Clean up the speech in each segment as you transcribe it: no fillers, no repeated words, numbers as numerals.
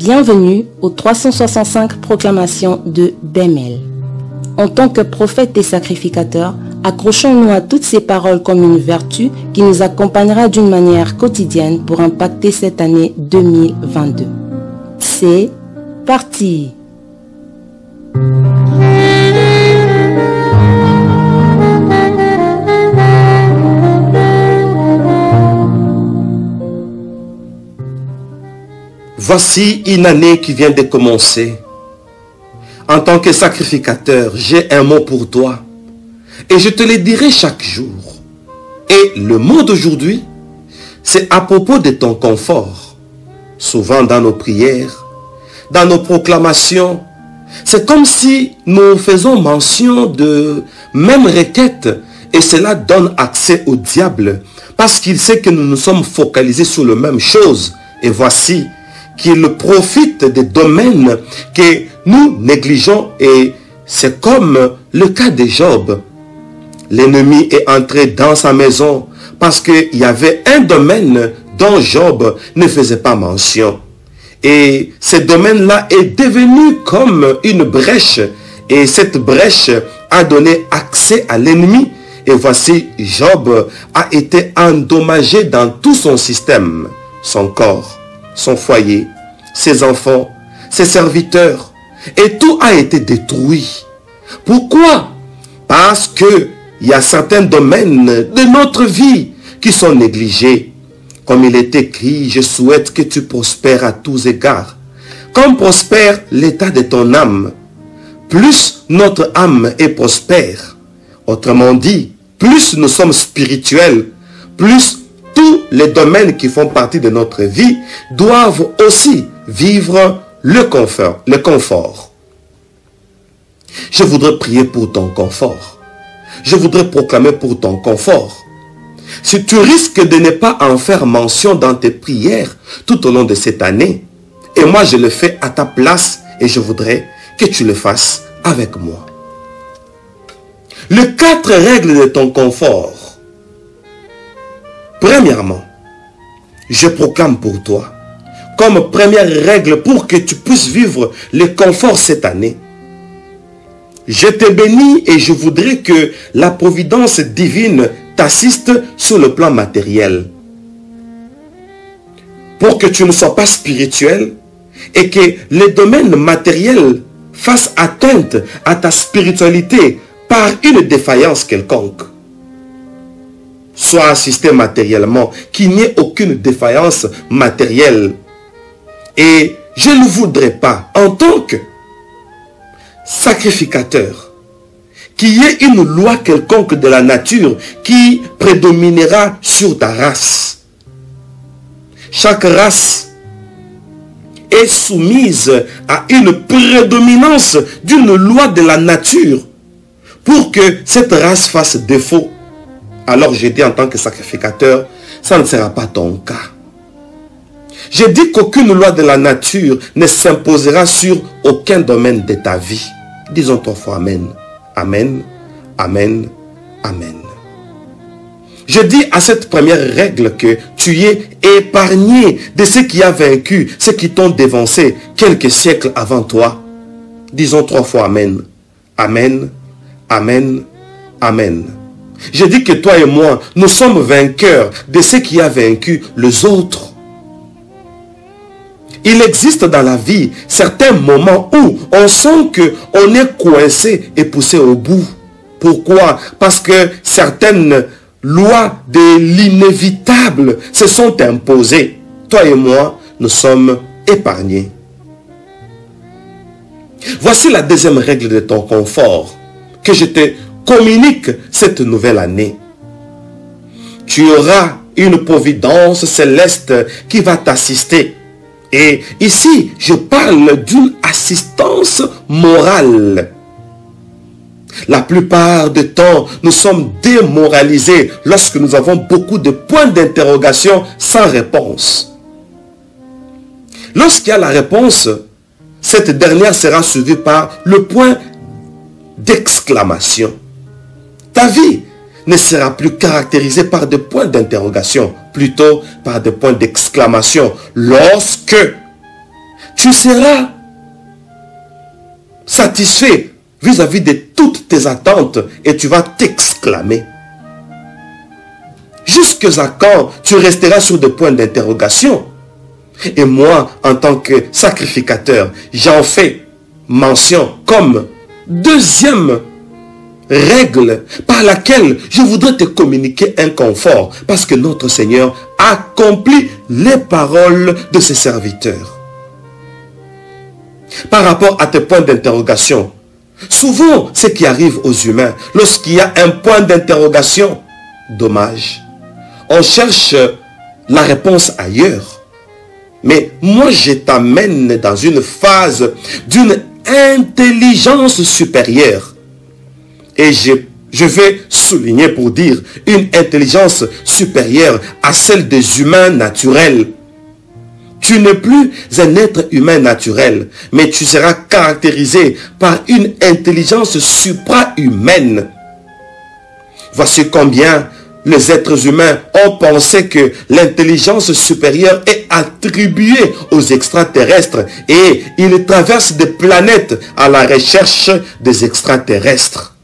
Bienvenue aux 365 proclamations de Bemel. En tant que prophète et sacrificateur, accrochons-nous à toutes ces paroles comme une vertu qui nous accompagnera d'une manière quotidienne pour impacter cette année 2022. C'est parti! Voici une année qui vient de commencer. En tant que sacrificateur, j'ai un mot pour toi. Et je te le dirai chaque jour. Et le mot d'aujourd'hui, c'est à propos de ton confort. Souvent dans nos prières, dans nos proclamations, c'est comme si nous faisons mention de même requête. Et cela donne accès au diable. Parce qu'il sait que nous nous sommes focalisés sur la même chose. Et voici qu'il profite des domaines que nous négligeons, et c'est comme le cas de Job. L'ennemi est entré dans sa maison parce qu'il y avait un domaine dont Job ne faisait pas mention. Et ce domaine-là est devenu comme une brèche, et cette brèche a donné accès à l'ennemi. Et voici, Job a été endommagé dans tout son système, son corps, son foyer, ses enfants, ses serviteurs, et tout a été détruit. Pourquoi? Parce que il y a certains domaines de notre vie qui sont négligés. Comme il est écrit, je souhaite que tu prospères à tous égards, comme prospère l'état de ton âme. Plus notre âme est prospère, autrement dit, plus nous sommes spirituels, plus tous les domaines qui font partie de notre vie doivent aussi vivre le confort. Je voudrais prier pour ton confort. Je voudrais proclamer pour ton confort. Si tu risques de ne pas en faire mention dans tes prières tout au long de cette année, et moi je le fais à ta place, et je voudrais que tu le fasses avec moi. Les 4 règles de ton confort. Premièrement, je proclame pour toi, comme première règle pour que tu puisses vivre le confort cette année. Je te bénis et je voudrais que la providence divine t'assiste sur le plan matériel. Pour que tu ne sois pas spirituel et que les domaines matériels fassent atteinte à ta spiritualité par une défaillance quelconque. Sois assisté matériellement, qu'il n'y ait aucune défaillance matérielle. Et je ne voudrais pas, en tant que sacrificateur, qu'il y ait une loi quelconque de la nature qui prédominera sur ta race. Chaque race est soumise à une prédominance d'une loi de la nature pour que cette race fasse défaut. Alors je dis en tant que sacrificateur, ça ne sera pas ton cas. Je dis qu'aucune loi de la nature ne s'imposera sur aucun domaine de ta vie. Disons 3 fois Amen. Amen, Amen, Amen. Je dis à cette première règle que tu es épargné de ce qui a vaincu, ceux qui t'ont dévancé quelques siècles avant toi. Disons 3 fois Amen. Amen, Amen, Amen. Je dis que toi et moi, nous sommes vainqueurs de ce qui a vaincu les autres. Il existe dans la vie certains moments où on sent qu'on est coincé et poussé au bout. Pourquoi? Parce que certaines lois de l'inévitable se sont imposées. Toi et moi, nous sommes épargnés. Voici la deuxième règle de ton confort que je te communique cette nouvelle année. Tu auras une providence céleste qui va t'assister. Et ici, je parle d'une assistance morale. La plupart du temps, nous sommes démoralisés lorsque nous avons beaucoup de points d'interrogation sans réponse. Lorsqu'il y a la réponse, cette dernière sera suivie par le point d'exclamation. Ta vie ne sera plus caractérisée par des points d'interrogation, plutôt par des points d'exclamation. Lorsque tu seras satisfait vis-à-vis de toutes tes attentes et tu vas t'exclamer. Jusqu'à quand tu resteras sur des points d'interrogation? Et moi, en tant que sacrificateur, j'en fais mention comme deuxième règle par laquelle je voudrais te communiquer un confort, parce que notre Seigneur accomplit les paroles de ses serviteurs. Par rapport à tes points d'interrogation, souvent ce qui arrive aux humains, lorsqu'il y a un point d'interrogation, dommage, on cherche la réponse ailleurs. Mais moi, je t'amène dans une phase d'une intelligence supérieure. Et je vais souligner pour dire une intelligence supérieure à celle des humains naturels. Tu n'es plus un être humain naturel, mais tu seras caractérisé par une intelligence supra-humaine. Voici combien les êtres humains ont pensé que l'intelligence supérieure est attribuée aux extraterrestres et ils traversent des planètes à la recherche des extraterrestres.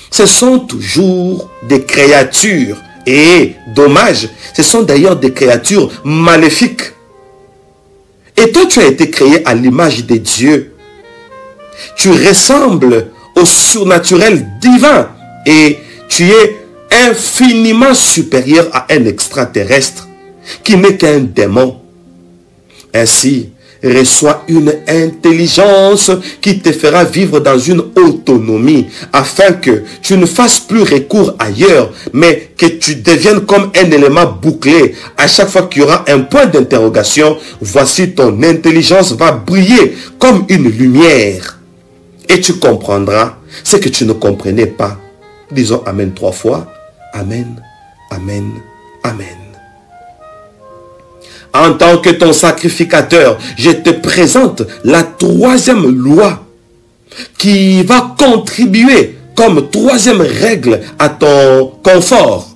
Ce sont toujours des créatures et, dommage, ce sont d'ailleurs des créatures maléfiques. Et toi, tu as été créé à l'image de Dieu. Tu ressembles au surnaturel divin et tu es infiniment supérieur à un extraterrestre qui n'est qu'un démon. Ainsi, reçois une intelligence qui te fera vivre dans une autonomie afin que tu ne fasses plus recours ailleurs, mais que tu deviennes comme un élément bouclé. À chaque fois qu'il y aura un point d'interrogation, voici ton intelligence va briller comme une lumière. Et tu comprendras ce que tu ne comprenais pas. Disons Amen 3 fois. Amen, Amen, Amen. En tant que ton sacrificateur, je te présente la troisième loi qui va contribuer comme troisième règle à ton confort.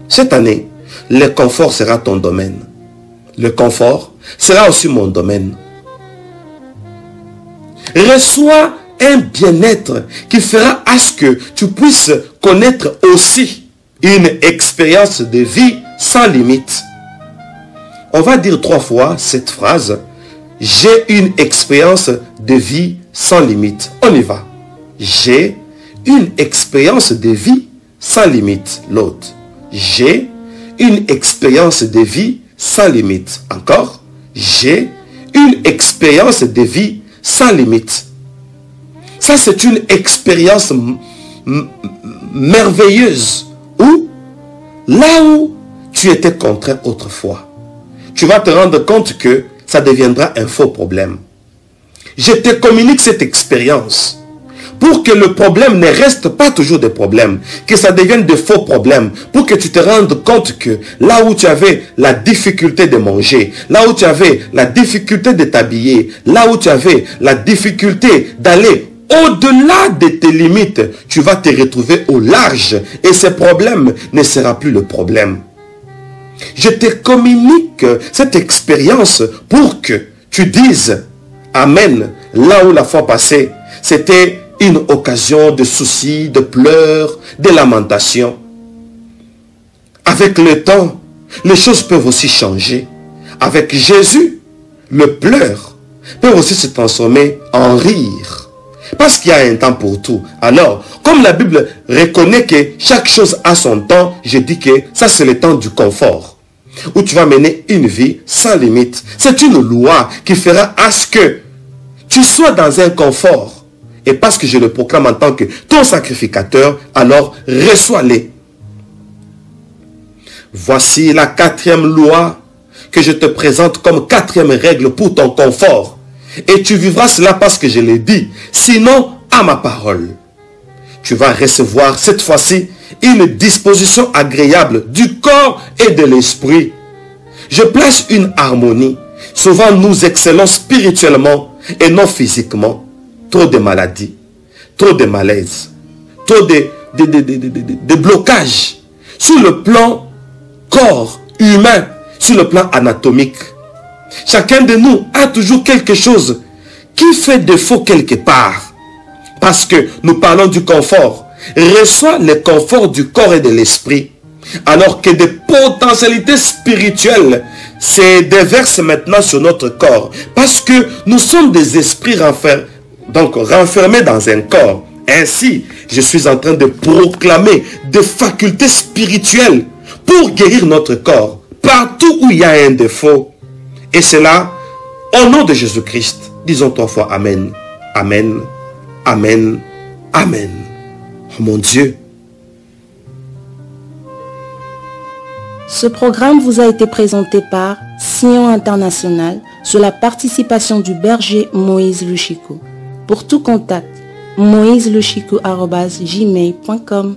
Cette année, le confort sera ton domaine. Le confort sera aussi mon domaine. Reçois un bien-être qui fera à ce que tu puisses connaître aussi une expérience de vie sans limite. On va dire 3 fois cette phrase. J'ai une expérience de vie sans limite. On y va. J'ai une expérience de vie sans limite. L'autre. J'ai une expérience de vie sans limite. Encore. J'ai une expérience de vie sans limite. Ça, c'est une expérience merveilleuse. Où, là où tu étais contraint autrefois, tu vas te rendre compte que ça deviendra un faux problème. Je te communique cette expérience pour que le problème ne reste pas toujours des problèmes, que ça devienne de faux problèmes, pour que tu te rendes compte que là où tu avais la difficulté de manger, là où tu avais la difficulté de t'habiller, là où tu avais la difficulté d'aller au-delà de tes limites, tu vas te retrouver au large et ce problème ne sera plus le problème. Je te communique cette expérience pour que tu dises Amen, là où la fois passée, c'était une occasion de soucis, de pleurs, de lamentations. Avec le temps, les choses peuvent aussi changer. Avec Jésus, le pleur peut aussi se transformer en rire. Parce qu'il y a un temps pour tout. Alors, comme la Bible reconnaît que chaque chose a son temps, je dis que ça c'est le temps du confort. Où tu vas mener une vie sans limite. C'est une loi qui fera à ce que tu sois dans un confort. Et parce que je le proclame en tant que ton sacrificateur, alors reçois-les. Voici la 4e loi que je te présente comme 4e règle pour ton confort. Et tu vivras cela parce que je l'ai dit. Sinon, à ma parole, tu vas recevoir cette fois-ci une disposition agréable du corps et de l'esprit. Je place une harmonie. Souvent, nous excellons spirituellement et non physiquement. Trop de maladies, trop de malaises, trop de blocages sur le plan corps humain, sur le plan anatomique. Chacun de nous a toujours quelque chose qui fait défaut quelque part. Parce que nous parlons du confort. Reçois le confort du corps et de l'esprit. Alors que des potentialités spirituelles se déversent maintenant sur notre corps. Parce que nous sommes des esprits renfermés dans un corps. Ainsi, je suis en train de proclamer des facultés spirituelles pour guérir notre corps. Partout où il y a un défaut. Et cela, au nom de Jésus-Christ. Disons 3 fois Amen. Amen. Amen. Amen. Oh mon Dieu. Ce programme vous a été présenté par Sion International sous la participation du berger Moïse Luchico. Pour tout contact, moiseluchico@gmail.com.